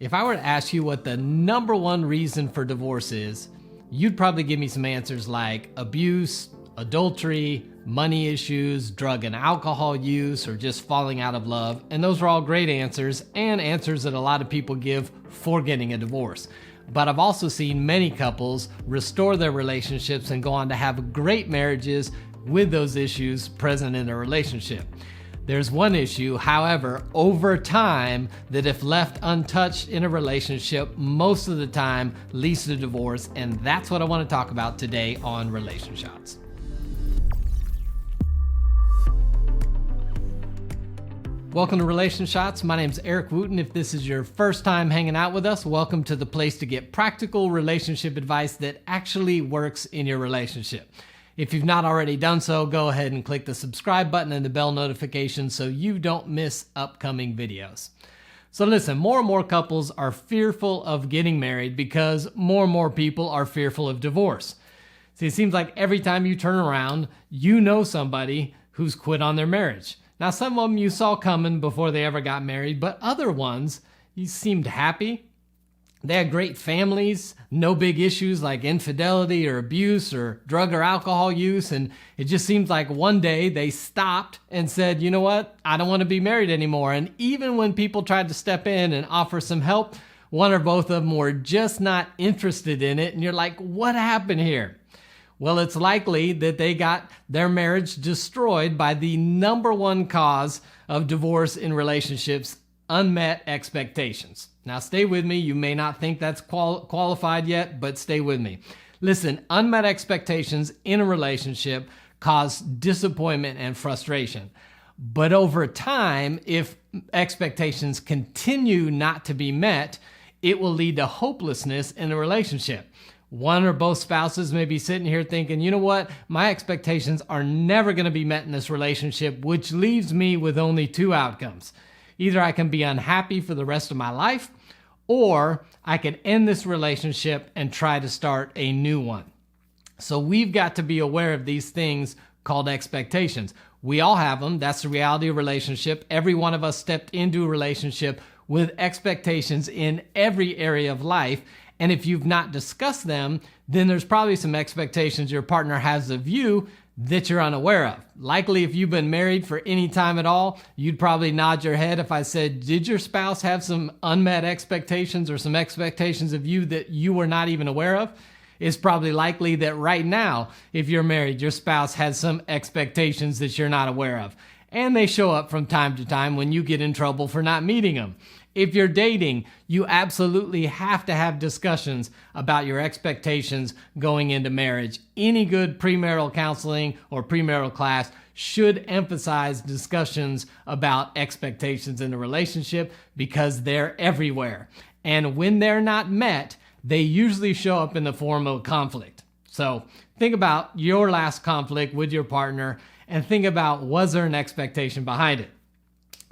If I were to ask you what the number one reason for divorce is, you'd probably give me some answers like abuse, adultery, money issues, drug and alcohol use, or just falling out of love. And those are all great answers and answers that a lot of people give for getting a divorce. But I've also seen many couples restore their relationships and go on to have great marriages with those issues present in their relationship. There's one issue, however, over time, that if left untouched in a relationship, most of the time leads to divorce, and that's what I want to talk about today on Relationshots. Welcome to Relationshots. My name's Eric Wooten. If this is your first time hanging out with us, welcome to the place to get practical relationship advice that actually works in your relationship. If you've not already done so, go ahead and click the subscribe button and the bell notification so you don't miss upcoming videos. So listen, more and more couples are fearful of getting married because more and more people are fearful of divorce. See, it seems like every time you turn around, you know somebody who's quit on their marriage. Now, some of them you saw coming before they ever got married, but other ones, you seemed happy. They had great families, no big issues like infidelity or abuse or drug or alcohol use. And it just seems like one day they stopped and said, you know what? I don't want to be married anymore. And even when people tried to step in and offer some help, one or both of them were just not interested in it. And you're like, what happened here? Well, it's likely that they got their marriage destroyed by the number one cause of divorce in relationships: unmet expectations. Now, stay with me. You may not think that's qualified yet, but stay with me. Listen, unmet expectations in a relationship cause disappointment and frustration. But over time, if expectations continue not to be met, it will lead to hopelessness in a relationship. One or both spouses may be sitting here thinking, you know what? My expectations are never going to be met in this relationship, which leaves me with only two outcomes. Either I can be unhappy for the rest of my life, or I can end this relationship and try to start a new one. So we've got to be aware of these things called expectations. We all have them. That's the reality of a relationship. Every one of us stepped into a relationship with expectations in every area of life. And if you've not discussed them, then there's probably some expectations your partner has of you that you're unaware of. Likely, if you've been married for any time at all, you'd probably nod your head if I said, did your spouse have some unmet expectations or some expectations of you that you were not even aware of? It's probably likely that right now, if you're married, your spouse has some expectations that you're not aware of. And they show up from time to time when you get in trouble for not meeting them. If you're dating, you absolutely have to have discussions about your expectations going into marriage. Any good premarital counseling or premarital class should emphasize discussions about expectations in a relationship because they're everywhere. And when they're not met, they usually show up in the form of conflict. So think about your last conflict with your partner and think about, was there an expectation behind it?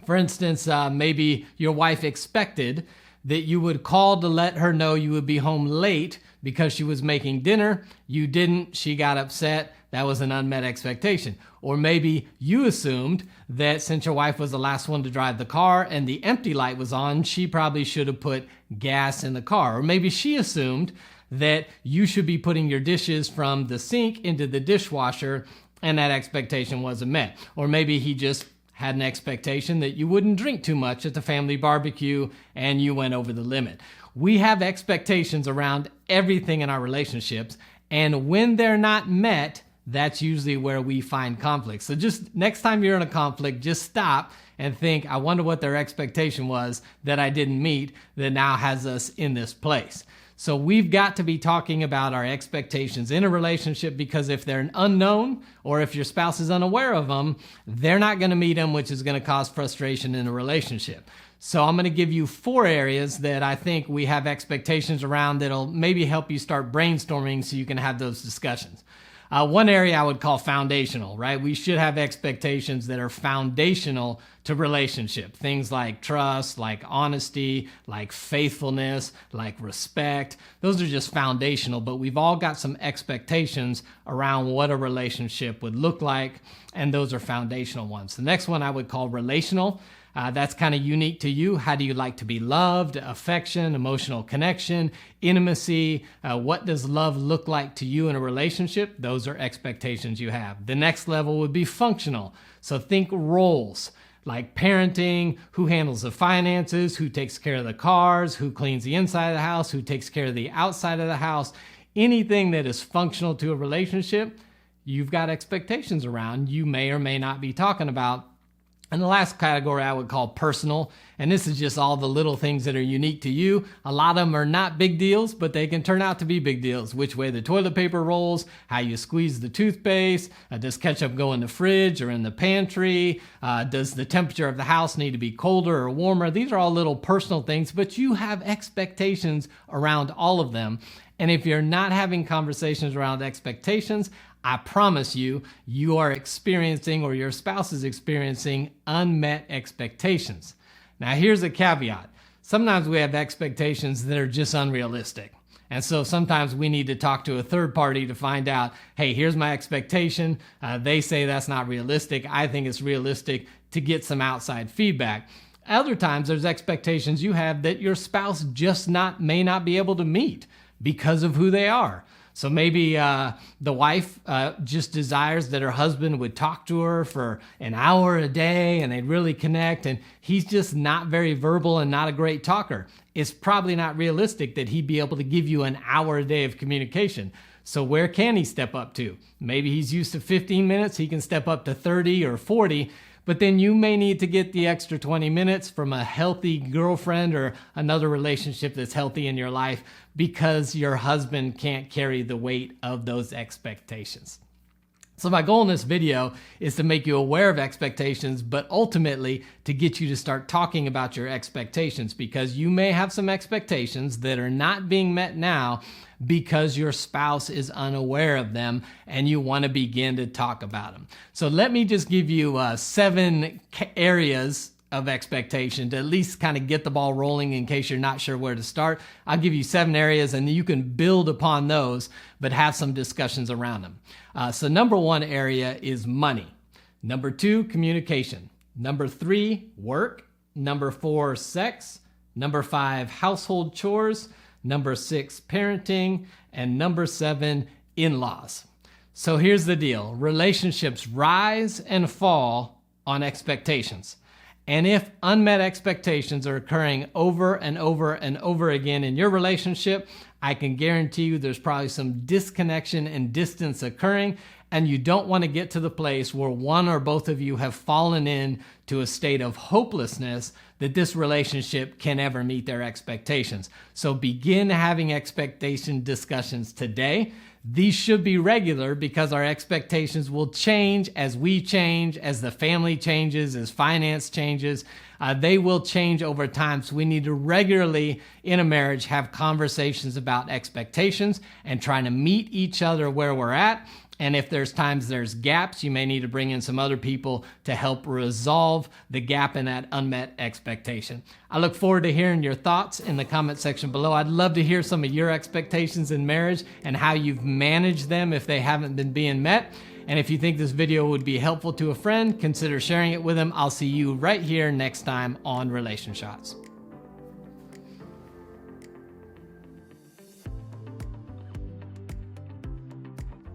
For instance, maybe your wife expected that you would call to let her know you would be home late because she was making dinner. You didn't. She got upset. That was an unmet expectation. Or maybe you assumed that since your wife was the last one to drive the car and the empty light was on, she probably should have put gas in the car. Or maybe she assumed that you should be putting your dishes from the sink into the dishwasher and that expectation wasn't met. Or maybe he just had an expectation that you wouldn't drink too much at the family barbecue and you went over the limit. We have expectations around everything in our relationships, and when they're not met, that's usually where we find conflict. So just next time you're in a conflict, just stop and think, I wonder what their expectation was that I didn't meet that now has us in this place. So we've got to be talking about our expectations in a relationship, because if they're an unknown or if your spouse is unaware of them, they're not going to meet them, which is going to cause frustration in a relationship. So I'm going to give you 4 areas that I think we have expectations around that'll maybe help you start brainstorming so you can have those discussions. One area I would call foundational, right? We should have expectations that are foundational to relationship. Things like trust, like honesty, like faithfulness, like respect. Those are just foundational, but we've all got some expectations around what a relationship would look like, and those are foundational ones. The next one I would call relational. That's kind of unique to you. How do you like to be loved? Affection, emotional connection, intimacy. What does love look like to you in a relationship? Those are expectations you have. The next level would be functional. So think roles like parenting, who handles the finances, who takes care of the cars, who cleans the inside of the house, who takes care of the outside of the house. Anything that is functional to a relationship, you've got expectations around. You may or may not be talking about. And the last category I would call personal, and this is just all the little things that are unique to you. A lot of them are not big deals, but they can turn out to be big deals. Which way the toilet paper rolls, how you squeeze the toothpaste, does ketchup go in the fridge or in the pantry, does the temperature of the house need to be colder or warmer? These are all little personal things, but you have expectations around all of them. And if you're not having conversations around expectations, I promise you, you are experiencing, or your spouse is experiencing, unmet expectations. Now, here's a caveat. Sometimes we have expectations that are just unrealistic. And so sometimes we need to talk to a third party to find out, hey, here's my expectation. They say that's not realistic. I think it's realistic, to get some outside feedback. Other times there's expectations you have that your spouse just may not be able to meet because of who they are. So maybe the wife just desires that her husband would talk to her for an hour a day and they'd really connect, and he's just not very verbal and not a great talker. It's probably not realistic that he'd be able to give you an hour a day of communication. So where can he step up to? Maybe he's used to 15 minutes, he can step up to 30 or 40, but then you may need to get the extra 20 minutes from a healthy girlfriend or another relationship that's healthy in your life, because your husband can't carry the weight of those expectations. So my goal in this video is to make you aware of expectations, but ultimately to get you to start talking about your expectations, because you may have some expectations that are not being met now because your spouse is unaware of them and you want to begin to talk about them. So let me just give you 7 areas of expectation to at least kind of get the ball rolling in case you're not sure where to start. I'll give you 7 areas and you can build upon those, but have some discussions around them. So number 1 area is money. Number 2, communication. Number 3, work. Number 4, sex. Number 5, household chores. Number 6, parenting. And number 7, in-laws. So here's the deal. Relationships rise and fall on expectations. And if unmet expectations are occurring over and over and over again in your relationship, I can guarantee you there's probably some disconnection and distance occurring, and you don't want to get to the place where one or both of you have fallen into a state of hopelessness that this relationship can ever meet their expectations. So begin having expectation discussions today. These should be regular because our expectations will change as we change, as the family changes, as finance changes. They will change over time. So we need to regularly in a marriage have conversations about expectations and trying to meet each other where we're at. And if there's times there's gaps, you may need to bring in some other people to help resolve the gap in that unmet expectation. I look forward to hearing your thoughts in the comment section below. I'd love to hear some of your expectations in marriage and how you've managed them if they haven't been being met. And if you think this video would be helpful to a friend, consider sharing it with them. I'll see you right here next time on Relationshots.